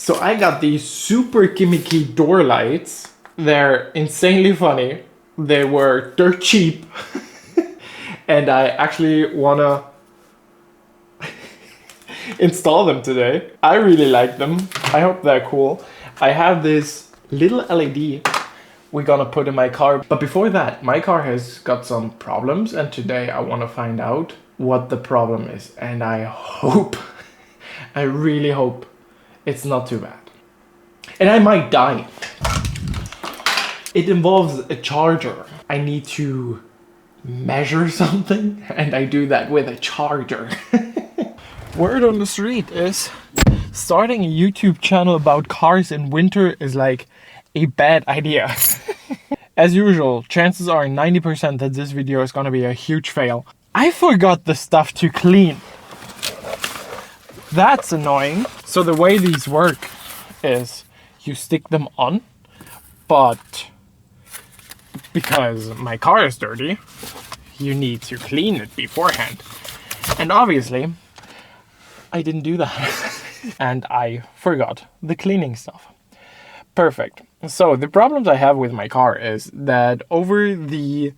So I got these super gimmicky door lights. They're insanely funny. They were dirt cheap. And I actually wanna install them today. I really like them. I hope they're cool. I have this little LED we're gonna put in my car. But before that, my car has got some problems, and today I wanna find out what the problem is. And I hope, I really hope it's not too bad. And I might die. It involves a charger. I need to measure something, and I do that with a charger. Word on the street is starting a YouTube channel about cars in winter is like a bad idea. As usual, chances are 90% that this video is gonna be a huge fail. I forgot the stuff to clean. That's annoying. So the way these work is you stick them on, but because my car is dirty, you need to clean it beforehand. And obviously, I didn't do that. And I forgot the cleaning stuff. Perfect. So the problems I have with my car is that over the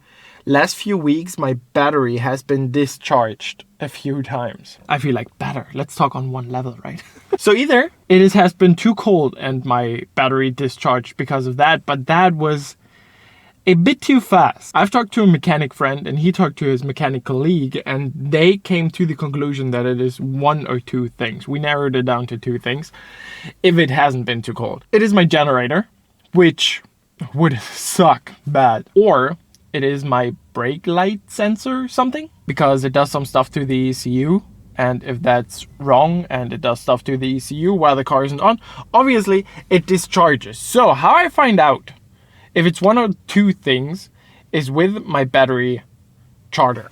last few weeks, my battery has been discharged a few times. I feel like better. Let's talk on one level, right? So either it has been too cold and my battery discharged because of that, but that was a bit too fast. I've talked to a mechanic friend and he talked to his mechanic colleague, and they came to the conclusion that it is one or two things. We narrowed it down to two things if it hasn't been too cold. It is my generator, which would suck bad, or it is my brake light sensor something, because it does some stuff to the ECU. And if that's wrong and it does stuff to the ECU while the car isn't on, obviously it discharges. So how I find out if it's one or two things is with my battery charger.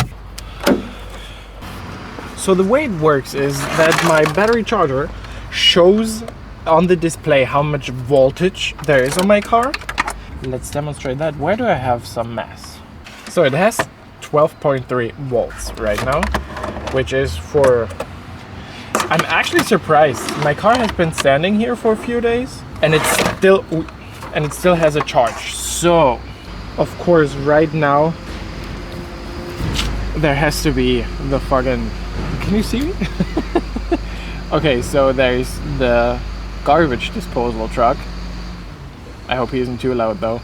So the way it works is that my battery charger shows on the display how much voltage there is on my car. Let's demonstrate that. Where do I have some mass? So it has 12.3 volts right now, which is for... I'm actually surprised. My car has been standing here for a few days and it still has a charge. So, of course, right now there has to be the fucking... Can you see me? Okay, so there's the garbage disposal truck. I hope he isn't too loud though.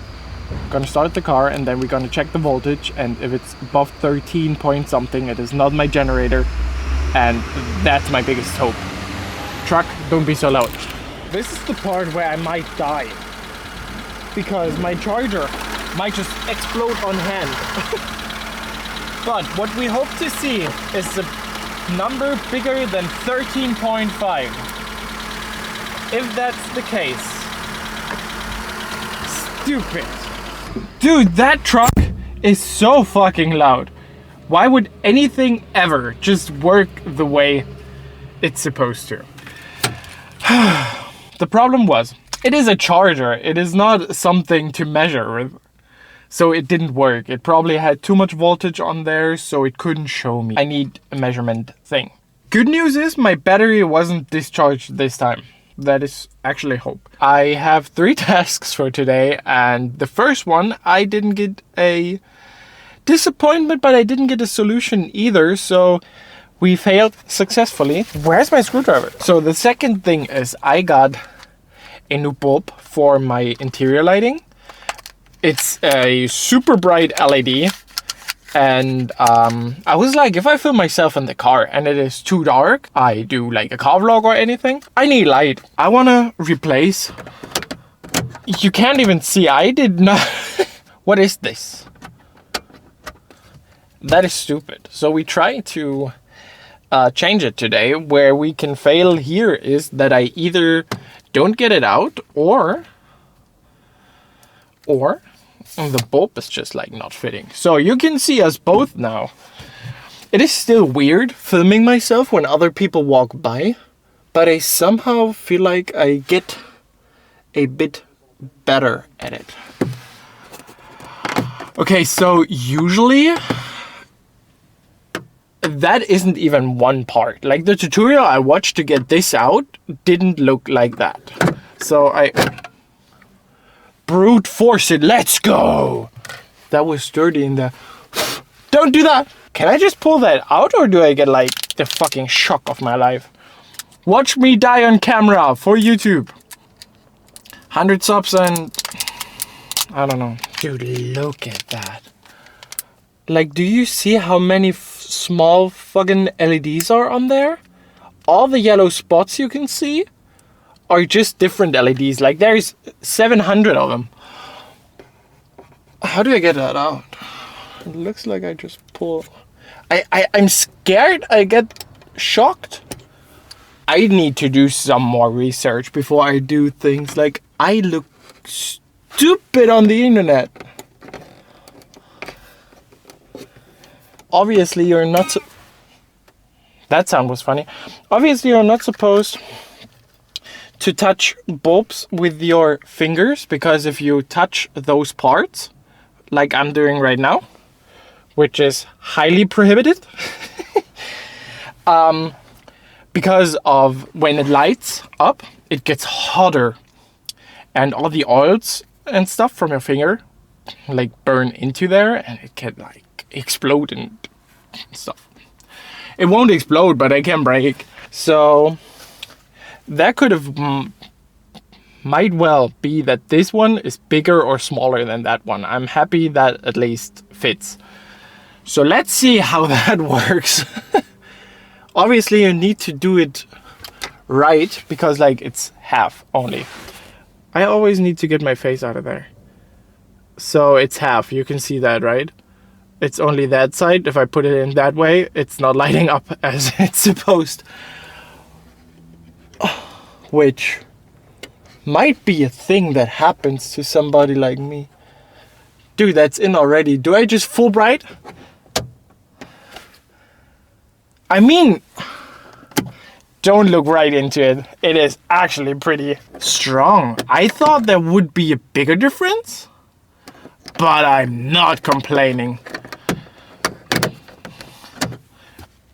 Gonna start the car and then we're gonna check the voltage, and if it's above 13 point something, it is not my generator, and that's my biggest hope. Truck, don't be so loud. This is the part where I might die, because my charger might just explode on hand. But what we hope to see is a number bigger than 13.5. If that's the case, stupid. Dude, that truck is so fucking loud. Why would anything ever just work the way it's supposed to? The problem was, it is a charger. It is not something to measure with. So it didn't work. It probably had too much voltage on there, so it couldn't show me. I need a measurement thing. Good news is my battery wasn't discharged this time. That is actually hope. I have 3 tasks for today, and the first one, I didn't get a disappointment, but I didn't get a solution either, so we failed successfully. Where's my screwdriver? So the second thing is I got a new bulb for my interior lighting. It's a super bright LED, and I was like, if I film myself in the car and it is too dark, I do like a car vlog or anything, I need light. I wanna replace... You can't even see, I did not... What is this? That is stupid. So we try to change it today. Where we can fail here is that I either don't get it out, or the bulb is just like not fitting. So you can see us both now. It is still weird filming myself when other people walk by, but I somehow feel like I get a bit better at it. Okay, so usually that isn't even one part. Like the tutorial I watched to get this out didn't look like that. So I brute force it. Let's go. That was dirty in there. Don't do that. Can I just pull that out, or do I get like the fucking shock of my life? Watch me die on camera for YouTube. 100 subs and I don't know. Dude, look at that. Like, do you see how many small fucking LEDs are on there? All the yellow spots you can see are just different LEDs. Like, there's 700 of them. How do I get that out? It looks like I just pull. I'm scared I get shocked. I need to do some more research before I do things. Like, I look stupid on the internet. Obviously, you're not... That sound was funny. Obviously, you're not supposed to touch bulbs with your fingers, because if you touch those parts, like I'm doing right now, which is highly prohibited, because of when it lights up, it gets hotter, and all the oils and stuff from your finger like burn into there, and it can like explode and stuff. It won't explode, but it can break. So that could have might well be that this one is bigger or smaller than that one. I'm happy that at least fits. So let's see how that works. Obviously you need to do it right, because like it's half only. I always need to get my face out of there. So it's half, you can see that, right? It's only that side. If I put it in that way, it's not lighting up as it's supposed. Which might be a thing that happens to somebody like me. Dude, that's in already. Do I just full bright? I mean, don't look right into it. It is actually pretty strong. I thought there would be a bigger difference, but I'm not complaining.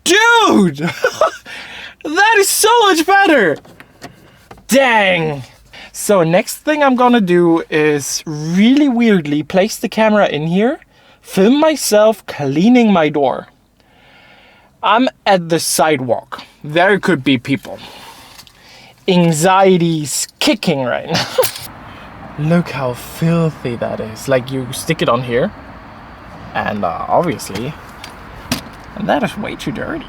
Dude! That is so much better! Dang! So next thing I'm gonna do is really weirdly place the camera in here, film myself cleaning my door. I'm at the sidewalk. There could be people. Anxiety's kicking right now. Look how filthy that is. Like, you stick it on here, and obviously, and that is way too dirty.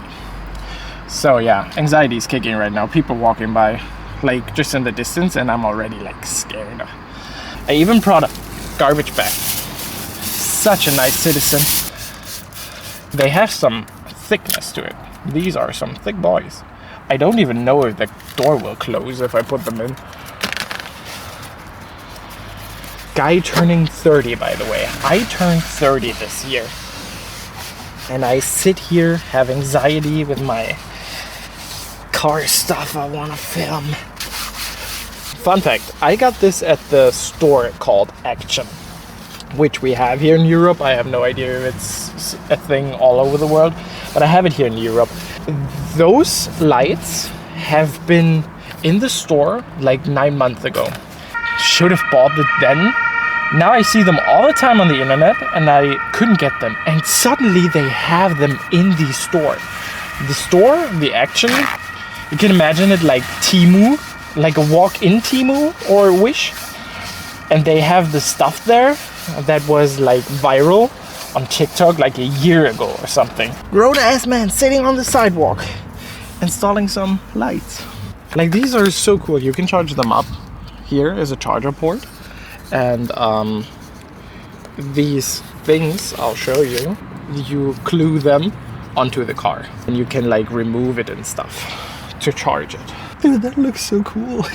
So yeah, anxiety's kicking right now. People walking by, like just in the distance, and I'm already like scared. I even brought a garbage bag. Such a nice citizen. They have some thickness to it. These are some thick boys. I don't even know if the door will close if I put them in. Guy turning 30, by the way. I turned 30 this year. And I sit here, have anxiety with my car stuff I want to film. Fun fact, I got this at the store called Action, which we have here in Europe. I have no idea if it's a thing all over the world, but I have it here in Europe. Those lights have been in the store like 9 months ago. Should have bought it then. Now I see them all the time on the internet, and I couldn't get them. And suddenly they have them in the store. The store, the Action, you can imagine it like Temu, like a walk-in Temu or Wish. And they have the stuff there that was like viral on TikTok like a year ago or something. Grown-ass man sitting on the sidewalk, installing some lights. Like, these are so cool. You can charge them up. Here is a charger port. And these things, I'll show you, you glue them onto the car. And you can like remove it and stuff to charge it. Dude, that looks so cool.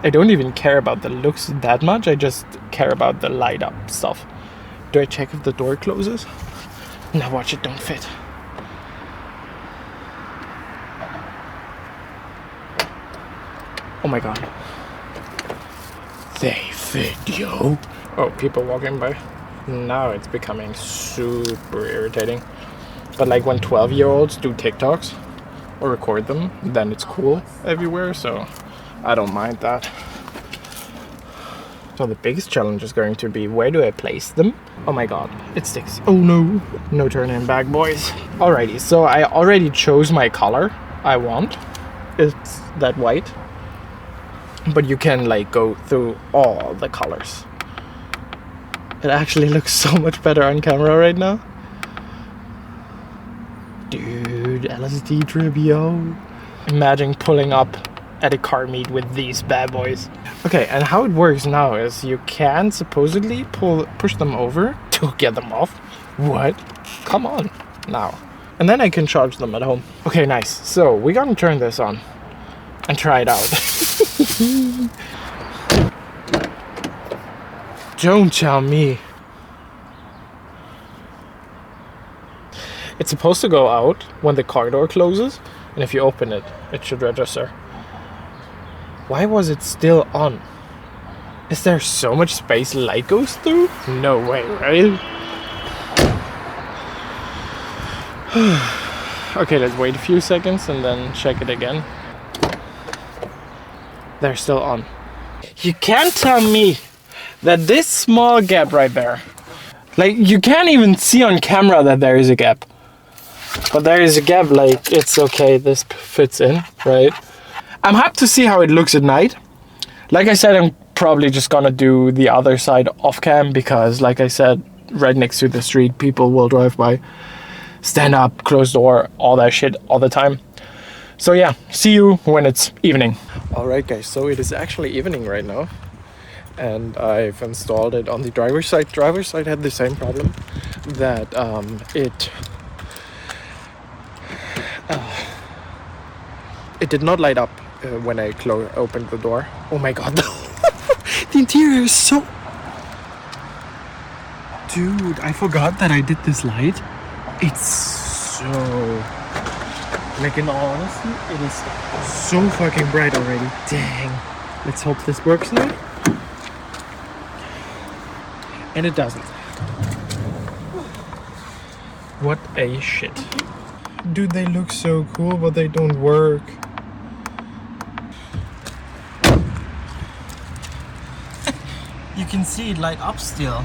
I don't even care about the looks that much. I just care about the light up stuff. Do I check if the door closes? Now watch, it don't fit. Oh my god. They fit, yo. Oh, people walking by. Now it's becoming super irritating. But like when 12-year-olds do TikToks or record them, then it's cool everywhere, so I don't mind that. So the biggest challenge is going to be, where do I place them? Oh my god, it sticks. Oh no. No turning back, boys. Alrighty, so I already chose my color I want. It's that white. But you can like go through all the colors. It actually looks so much better on camera right now. Dude, LSD trivia. Imagine pulling up at a car meet with these bad boys. Okay, and how it works now is you can supposedly push them over to get them off. What? Come on now. And then I can charge them at home. Okay, nice. So we're gonna turn this on and try it out. Don't tell me. It's supposed to go out when the car door closes, and if you open it, it should register. Why was it still on? Is there so much space light goes through? No way, right? Okay, let's wait a few seconds and then check it again. They're still on. You can't tell me that this small gap right there, like you can't even see on camera that there is a gap. But there is a gap, like it's okay, this fits in, right? I'm happy to see how it looks at night. Like I said, I'm probably just gonna do the other side off cam because, like I said, right next to the street, people will drive by, stand up, close door, all that shit all the time. So yeah, see you when it's evening. Alright guys, so it is actually evening right now. And I've installed it on the driver's side. Driver's side had the same problem that it did not light up when I opened the door. Oh my god. The interior is so... Dude, I forgot that I did this light. It's so... Like in all honesty, it is so fucking bright already. Dang. Let's hope this works now. And it doesn't. What a shit. Dude, they look so cool, but they don't work. You can see it light up still.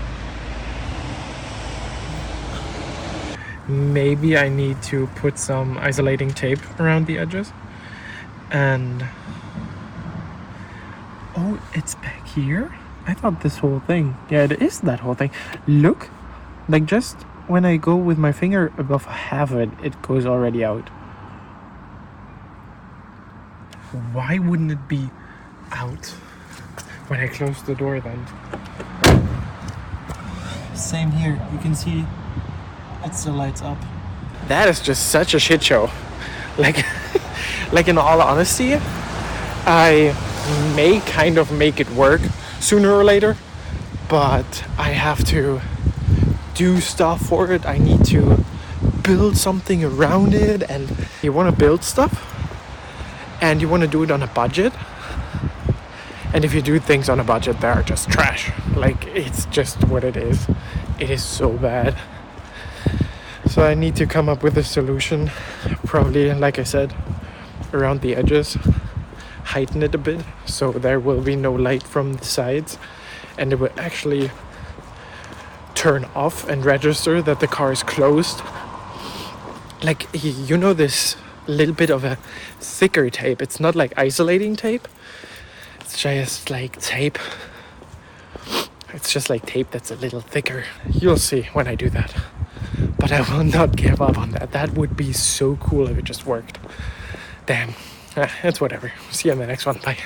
Maybe I need to put some isolating tape around the edges. And... oh, it's back here? I thought this whole thing... yeah, it is that whole thing. Look! Like just when I go with my finger above half of it, it goes already out. Why wouldn't it be out when I close the door then? Same here, you can see it still lights up. That is just such a shit show. Like, like in all honesty, I may kind of make it work sooner or later, but I have to do stuff for it. I need to build something around it, and you want to build stuff and you want to do it on a budget, and if you do things on a budget, they are just trash. Like, it's just what it is. It is so bad. So I need to come up with a solution, probably, like I said, around the edges, heighten it a bit so there will be no light from the sides, and it will actually turn off and register that the car is closed. Like, you know, this little bit of a thicker tape. It's not like isolating tape. It's just like tape. It's just like tape that's a little thicker. You'll see when I do that. But I will not give up on that. That would be so cool if it just worked. Damn. It's whatever. See you in the next one. Bye.